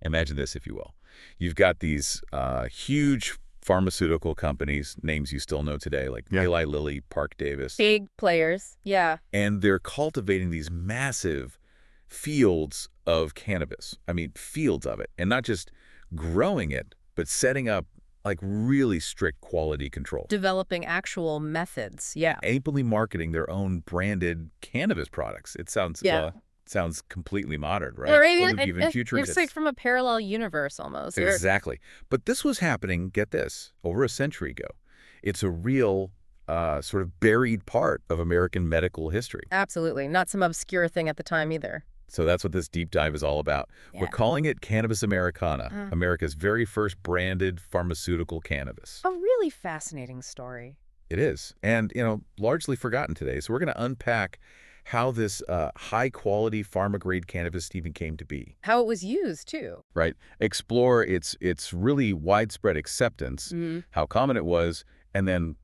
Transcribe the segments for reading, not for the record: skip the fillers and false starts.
Imagine this, if you will. You've got these huge pharmaceutical companies, names you still know today, like Eli Lilly, Parke-Davis. Big players, yeah. And they're cultivating these massive fields of cannabis. I mean, fields of it. And not just growing it, but setting up like really strict quality control. Developing actual methods, yeah. Ably marketing their own branded cannabis products. It sounds sounds completely modern, right? Or even futuristic. it's like from a parallel universe almost. Exactly. But this was happening, get this, over a century ago. It's a real sort of buried part of American medical history. Absolutely. Not some obscure thing at the time either. So that's what this deep dive is all about. Yeah. We're calling it Cannabis Americana, America's very first branded pharmaceutical cannabis. A really fascinating story. It is. And, largely forgotten today. So we're going to unpack how this high-quality pharma-grade cannabis even came to be. How it was used, too. Right. Explore its really widespread acceptance, how common it was, and then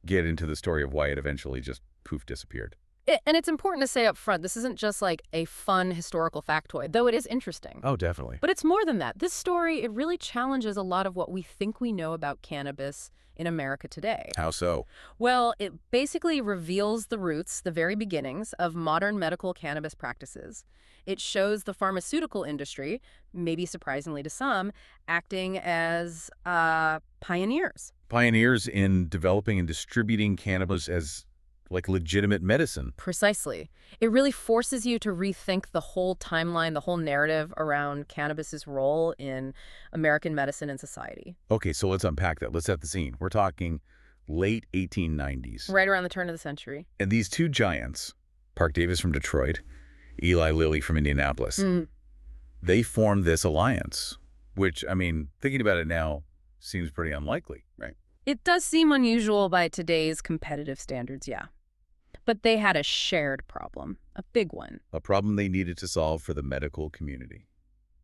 get into the story of why it eventually just poof disappeared. And it's important to say up front, this isn't just like a fun historical factoid, though it is interesting. Oh, definitely. But it's more than that. This story, it really challenges a lot of what we think we know about cannabis in America today. How so? Well, it basically reveals the roots, the very beginnings, of modern medical cannabis practices. It shows the pharmaceutical industry, maybe surprisingly to some, acting as pioneers. Pioneers in developing and distributing cannabis as like legitimate medicine. Precisely. It really forces you to rethink the whole timeline, the whole narrative around cannabis's role in American medicine and society. Okay, so let's unpack that. Let's set the scene. We're talking late 1890s. Right around the turn of the century. And these two giants, Parke-Davis from Detroit, Eli Lilly from Indianapolis, they formed this alliance, which, I mean, thinking about it now, seems pretty unlikely, right? It does seem unusual by today's competitive standards, yeah. But they had a shared problem, a big one. A problem they needed to solve for the medical community.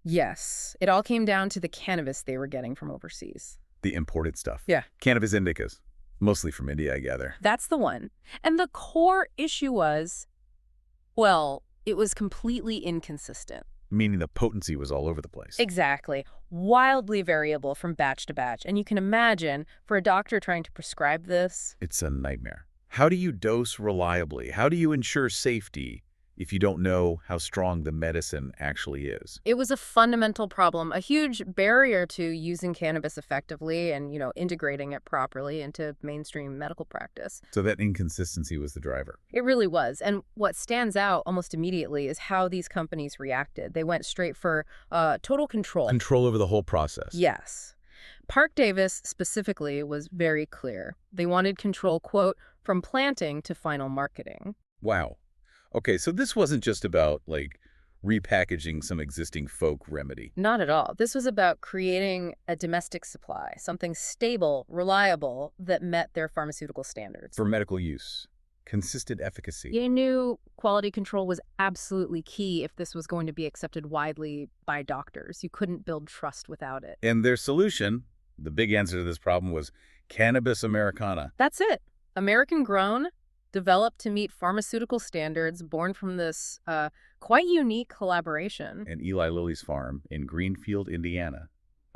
Yes. It all came down to the cannabis they were getting from overseas. The imported stuff. Yeah. Cannabis indicas. Mostly from India, I gather. That's the one. And the core issue was, well, it was completely inconsistent. Meaning the potency was all over the place. Exactly. Wildly variable from batch to batch. And you can imagine, for a doctor trying to prescribe this, it's a nightmare. How do you dose reliably? How do you ensure safety if you don't know how strong the medicine actually is? it was a fundamental problem, a huge barrier to using cannabis effectively and, integrating it properly into mainstream medical practice. So that inconsistency was the driver. It really was. And what stands out almost immediately is how these companies reacted. They went straight for total control. Control over the whole process. Yes. Parke-Davis specifically was very clear. They wanted control, quote, from planting to final marketing. Wow. Okay, so this wasn't just about, like, repackaging some existing folk remedy. Not at all. This was about creating a domestic supply, something stable, reliable, that met their pharmaceutical standards. For medical use. Consistent efficacy. They knew quality control was absolutely key if this was going to be accepted widely by doctors. You couldn't build trust without it. And their solution, the big answer to this problem, was Cannabis Americana. That's it. American grown, developed to meet pharmaceutical standards, born from this quite unique collaboration. And Eli Lilly's farm in Greenfield, Indiana.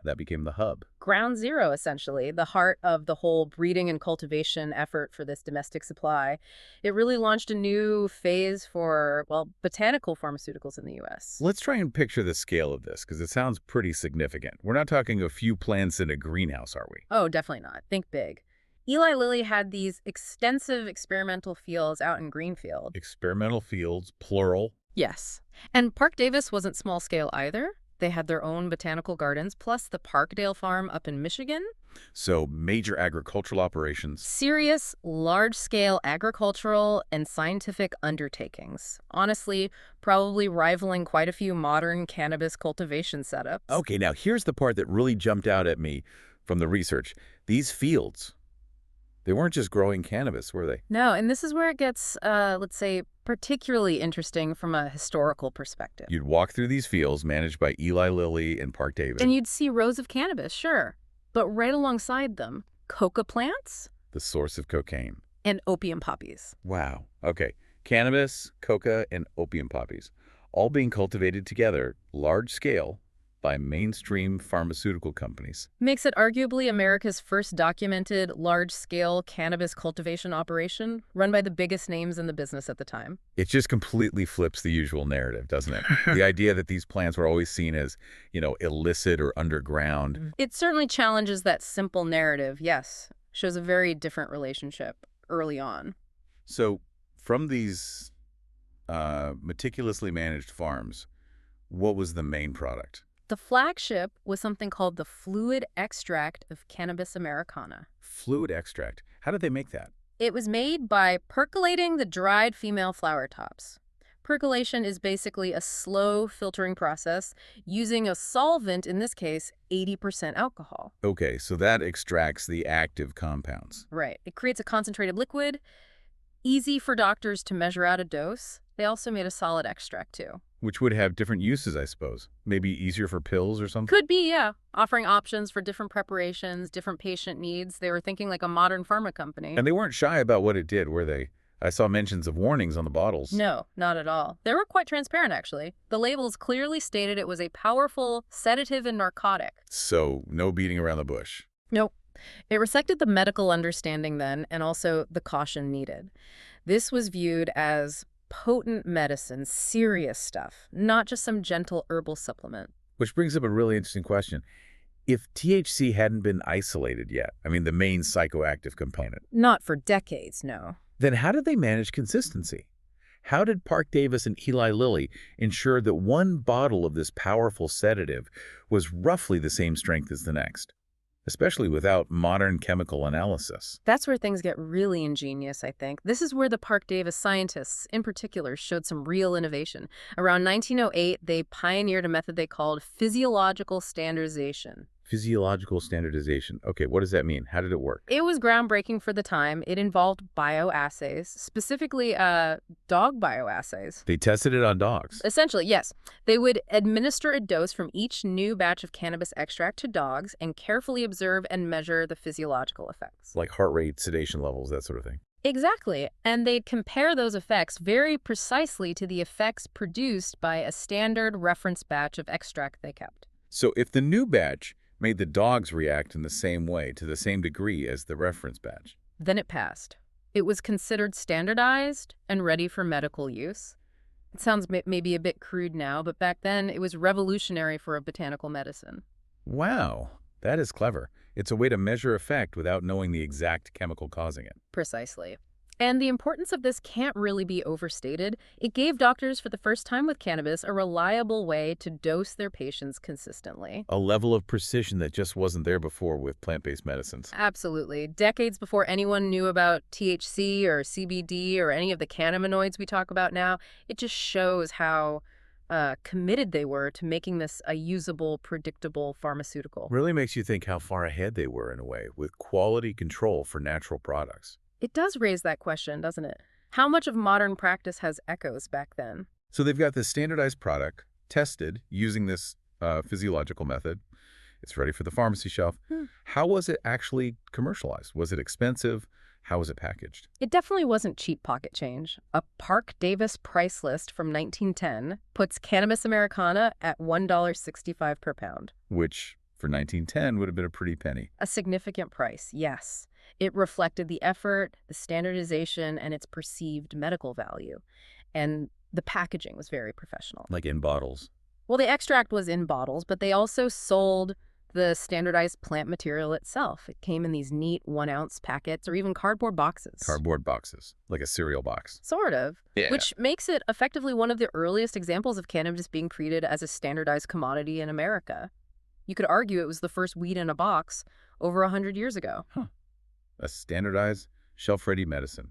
That became the hub. Ground zero, essentially, the heart of the whole breeding and cultivation effort for this domestic supply. It really launched a new phase for, well, botanical pharmaceuticals in the U.S. Let's try and picture the scale of this, because it sounds pretty significant. We're not talking a few plants in a greenhouse, are we? Oh, definitely not. Think big. Eli Lilly had these extensive experimental fields out in Greenfield. Experimental fields, plural. Yes. And Parke-Davis wasn't small scale either. They had their own botanical gardens, plus the Parkedale farm up in Michigan. So major agricultural operations. Serious, large-scale agricultural and scientific undertakings. Honestly, probably rivaling quite a few modern cannabis cultivation setups. Okay, now here's the part that really jumped out at me from the research. These fields, they weren't just growing cannabis, were they? No, and this is where it gets, let's say, particularly interesting from a historical perspective. You'd walk through these fields managed by Eli Lilly and Parke-Davis. And you'd see rows of cannabis, sure. But right alongside them, coca plants. The source of cocaine. And opium poppies. Wow. Okay. Cannabis, coca, and opium poppies. All being cultivated together, large scale, by mainstream pharmaceutical companies. Makes it arguably America's first documented large-scale cannabis cultivation operation, run by the biggest names in the business at the time. It just completely flips the usual narrative, doesn't it? The idea that these plants were always seen as, illicit or underground. It certainly challenges that simple narrative, yes. Shows a very different relationship early on. So from these meticulously managed farms, what was the main product? The flagship was something called the fluid extract of Cannabis Americana. Fluid extract. How did they make that? It was made by percolating the dried female flower tops. Percolation is basically a slow filtering process using a solvent, in this case, 80% alcohol. Okay, so that extracts the active compounds. Right. It creates a concentrated liquid, easy for doctors to measure out a dose. They also made a solid extract, too. Which would have different uses, I suppose. Maybe easier for pills or something? Could be, yeah. Offering options for different preparations, different patient needs. They were thinking like a modern pharma company. And they weren't shy about what it did, were they? I saw mentions of warnings on the bottles. No, not at all. They were quite transparent, actually. The labels clearly stated it was a powerful sedative and narcotic. So, no beating around the bush. Nope. It reflected the medical understanding then, and also the caution needed. This was viewed as potent medicine, serious stuff, not just some gentle herbal supplement. Which brings up a really interesting question. If THC hadn't been isolated yet, the main psychoactive component, Not for decades, no. then how did they manage consistency? How did Parke-Davis and Eli Lilly ensure that one bottle of this powerful sedative was roughly the same strength as the next, especially without modern chemical analysis? That's where things get really ingenious, I think. This is where the Parke-Davis scientists, in particular, showed some real innovation. Around 1908, they pioneered a method they called physiological standardization. Physiological standardization. Okay, what does that mean? How did it work? It was groundbreaking for the time. It involved bioassays, specifically dog bioassays. They tested it on dogs. Essentially, yes. They would administer a dose from each new batch of cannabis extract to dogs and carefully observe and measure the physiological effects. Like heart rate, sedation levels, that sort of thing. Exactly. And they'd compare those effects very precisely to the effects produced by a standard reference batch of extract they kept. So if the new batch made the dogs react in the same way, to the same degree as the reference batch, Then it passed. It was considered standardized and ready for medical use. It sounds maybe a bit crude now, but back then it was revolutionary for a botanical medicine. wow, that is clever. It's a way to measure effect without knowing the exact chemical causing it. Precisely. And the importance of this can't really be overstated. It gave doctors, for the first time with cannabis, a reliable way to dose their patients consistently. A level of precision that just wasn't there before with plant-based medicines. Absolutely. Decades before anyone knew about THC or CBD or any of the cannabinoids we talk about now, it just shows how committed they were to making this a usable, predictable pharmaceutical. Really makes you think how far ahead they were in a way, with quality control for natural products. It does raise that question, doesn't it? How much of modern practice has echoes back then? So they've got this standardized product, tested using this physiological method. It's ready for the pharmacy shelf. How was it actually commercialized? Was it expensive? How was it packaged? It definitely wasn't cheap pocket change. A Parke-Davis price list from 1910 puts Cannabis Americana at $1.65 per pound. Which, for 1910, would have been a pretty penny. A significant price, yes. It reflected the effort, the standardization, and its perceived medical value. And the packaging was very professional. Like in bottles. Well, the extract was in bottles, but they also sold the standardized plant material itself. It came in these neat 1-ounce packets or even cardboard boxes. Cardboard boxes, like a cereal box. Sort of. Yeah. Which makes it effectively one of the earliest examples of cannabis being treated as a standardized commodity in America. You could argue it was the first weed in a box over 100 years ago. A standardized, shelf-ready medicine.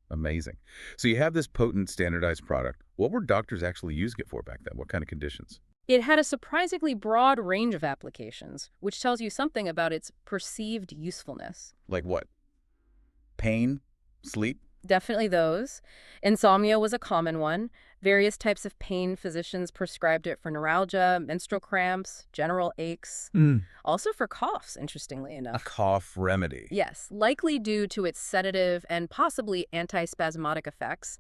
Amazing. So you have this potent, standardized product. What were doctors actually using it for back then? What kind of conditions? It had a surprisingly broad range of applications, which tells you something about its perceived usefulness. Like what? Pain? Sleep? Definitely those. Insomnia was a common one. Various types of pain physicians prescribed it for neuralgia, menstrual cramps, general aches. Also for coughs, interestingly A enough. cough remedy. Yes, likely due to its sedative and possibly antispasmodic effects,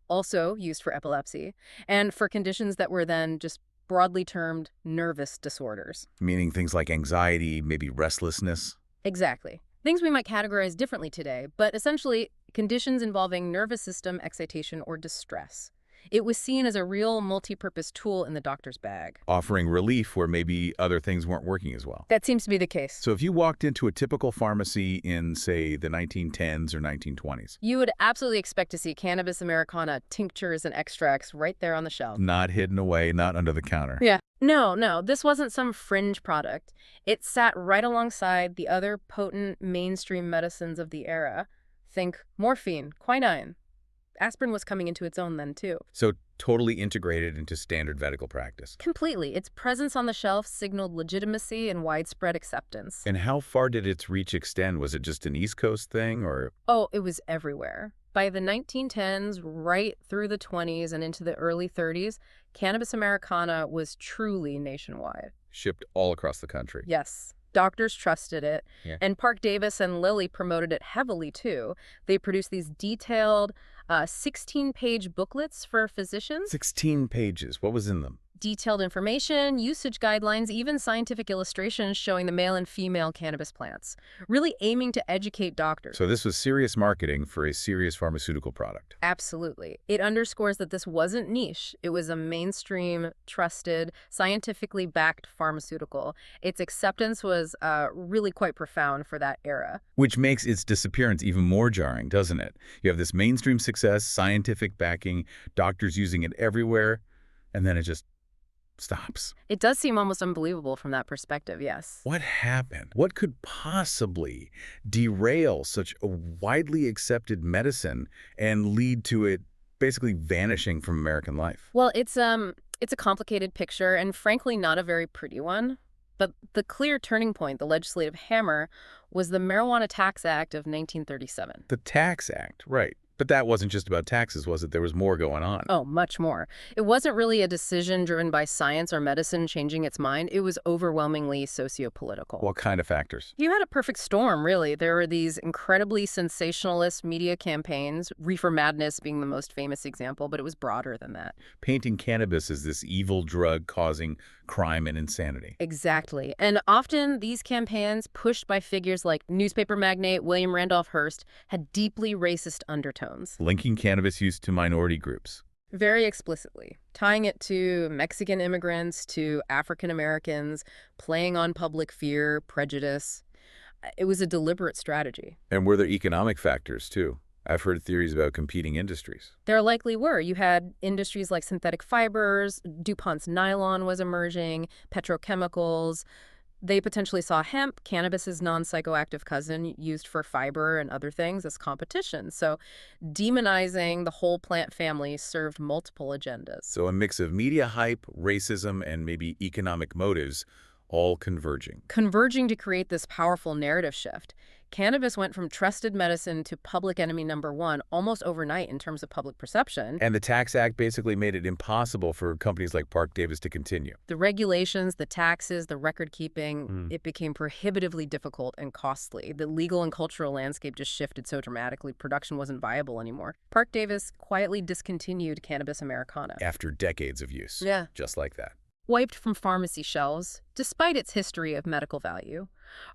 also used for epilepsy, and for conditions that were then just broadly termed nervous disorders. Meaning things like anxiety, maybe restlessness. Exactly. Things we might categorize differently today, but essentially conditions involving nervous system excitation or distress. It was seen as a real multi-purpose tool in the doctor's bag. Offering relief where maybe other things weren't working as well. That seems to be the case. So if you walked into a typical pharmacy in, say, the 1910s or 1920s, You would absolutely expect to see Cannabis Americana tinctures and extracts right there on the shelf. not hidden away, not under the counter. Yeah. No, this wasn't some fringe product. It sat right alongside the other potent mainstream medicines of the era. Think morphine, quinine. Aspirin was coming into its own then, too. So totally integrated into standard medical practice. Completely. Its presence on the shelf signaled legitimacy and widespread acceptance. And how far did its reach extend? Was it just an East Coast thing, or? Oh, it was everywhere. By the 1910s, right through the 20s and into the early 30s, Cannabis Americana was truly nationwide. Shipped all across the country. Yes. Doctors trusted it, Yeah. and Parke-Davis and Lilly promoted it heavily, too. They produced these detailed 16-page booklets for physicians. 16 pages. What was in them? Detailed information, usage guidelines, even scientific illustrations showing the male and female cannabis plants, really aiming to educate doctors. So this was serious marketing for a serious pharmaceutical product. Absolutely. It underscores that this wasn't niche. It was a mainstream, trusted, scientifically backed pharmaceutical. Its acceptance was really quite profound for that era. Which makes its disappearance even more jarring, doesn't it? You have this mainstream success, scientific backing, doctors using it everywhere, and then it just stops. It does seem almost unbelievable from that perspective, yes. What happened? What could possibly derail such a widely accepted medicine and lead to it basically vanishing from American life? Well, it's a complicated picture and frankly not a very pretty one. But the clear turning point, the legislative hammer, was the Marijuana Tax Act of 1937. The Tax Act, right. But that wasn't just about taxes, was it? There was more going on. Oh, much more. It wasn't really a decision driven by science or medicine changing its mind. It was overwhelmingly socio-political. What kind of factors? You had a perfect storm, really. There were these incredibly sensationalist media campaigns, Reefer Madness being the most famous example, but it was broader than that. Painting cannabis as this evil drug causing crime and insanity. Exactly. And often these campaigns, pushed by figures like newspaper magnate William Randolph Hearst, had deeply racist undertones. Linking cannabis use to minority groups. Very explicitly. Tying it to Mexican immigrants, to African Americans, playing on public fear, prejudice. It was a deliberate strategy. And were there economic factors, too? I've heard theories about competing industries. There likely were. You had industries like synthetic fibers, DuPont's nylon was emerging, petrochemicals. They potentially saw hemp, cannabis's non-psychoactive cousin, used for fiber and other things as competition. So demonizing the whole plant family served multiple agendas. So a mix of media hype, racism, and maybe economic motives, all converging. Converging to create this powerful narrative shift. Cannabis went from trusted medicine to public enemy number one almost overnight in terms of public perception. And the Tax Act basically made it impossible for companies like Parke-Davis to continue. The regulations, the taxes, the record keeping, it became prohibitively difficult and costly. The legal and cultural landscape just shifted so dramatically, production wasn't viable anymore. Parke-Davis quietly discontinued Cannabis Americana. After decades of use. Yeah. Just like that. Wiped from pharmacy shelves, despite its history of medical value.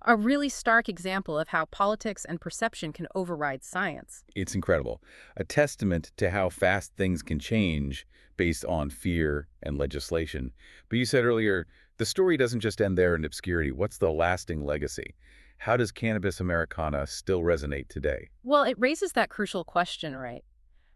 A really stark example of how politics and perception can override science. It's incredible. A testament to how fast things can change based on fear and legislation. But you said earlier, the story doesn't just end there in obscurity. What's the lasting legacy? How does Cannabis Americana still resonate today? Well, it raises that crucial question, right?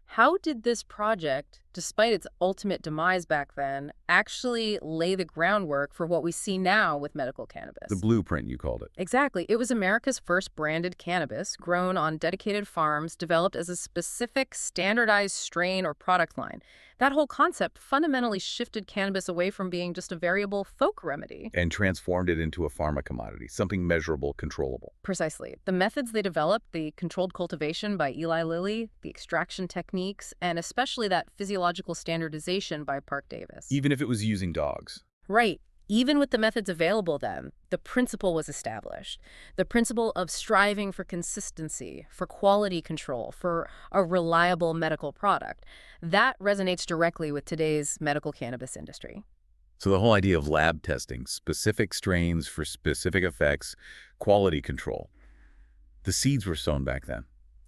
How did this project, despite its ultimate demise back then, actually lay the groundwork for what we see now with medical cannabis? The blueprint, you called it. Exactly. It was America's first branded cannabis, grown on dedicated farms, developed as a specific standardized strain or product line. That whole concept fundamentally shifted cannabis away from being just a variable folk remedy. And transformed it into a pharma commodity, something measurable, controllable. Precisely. The methods they developed, the controlled cultivation by Eli Lilly, the extraction techniques, and especially that physiological standardization by Parke-Davis. Even if it was using dogs. Right. Even with the methods available then, the principle was established. The principle of striving for consistency, for quality control, for a reliable medical product. That resonates directly with today's medical cannabis industry. So the whole idea of lab testing, specific strains for specific effects, quality control, the seeds were sown back then.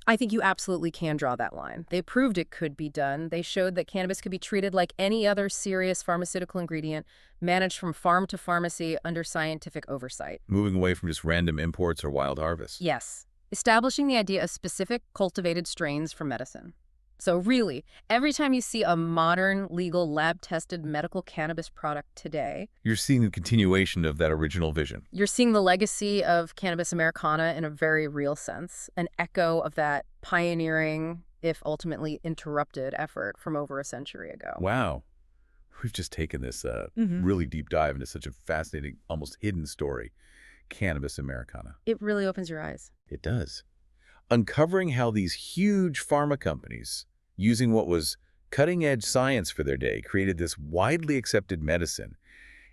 I think you absolutely can draw that line. They proved it could be done. They showed that cannabis could be treated like any other serious pharmaceutical ingredient, managed from farm to pharmacy under scientific oversight. Moving away from just random imports or wild harvests. Yes, establishing the idea of specific cultivated strains for medicine. So really, every time you see a modern, legal, lab-tested medical cannabis product today, You're seeing the continuation of that original vision. you're seeing the legacy of Cannabis Americana in a very real sense, an echo of that pioneering, if ultimately interrupted, effort from over a century ago. Wow. We've just taken this really deep dive into such a fascinating, almost hidden story, Cannabis Americana. It really opens your eyes. It does. Uncovering how these huge pharma companies, using what was cutting-edge science for their day, created this widely accepted medicine.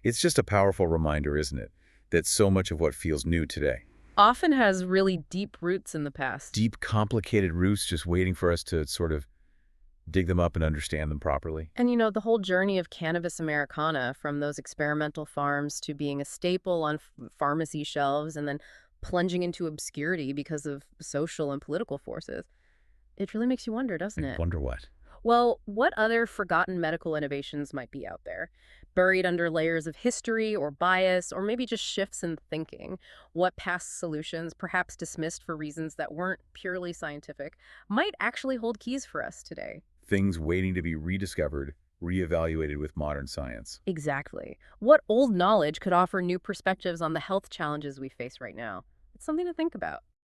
It's just a powerful reminder, isn't it, that so much of what feels new today, Often has really deep roots in the past. deep, complicated roots just waiting for us to sort of dig them up and understand them properly. And the whole journey of Cannabis Americana, from those experimental farms to being a staple on pharmacy shelves and then plunging into obscurity because of social and political forces, it really makes you wonder, doesn't I it? wonder what. Well, what other forgotten medical innovations might be out there, buried under layers of history or bias, or maybe just shifts in thinking? What past solutions, perhaps dismissed for reasons that weren't purely scientific, might actually hold keys for us today? Things waiting to be rediscovered, reevaluated with modern science. Exactly. What old knowledge could offer new perspectives on the health challenges we face right now? It's something to think about.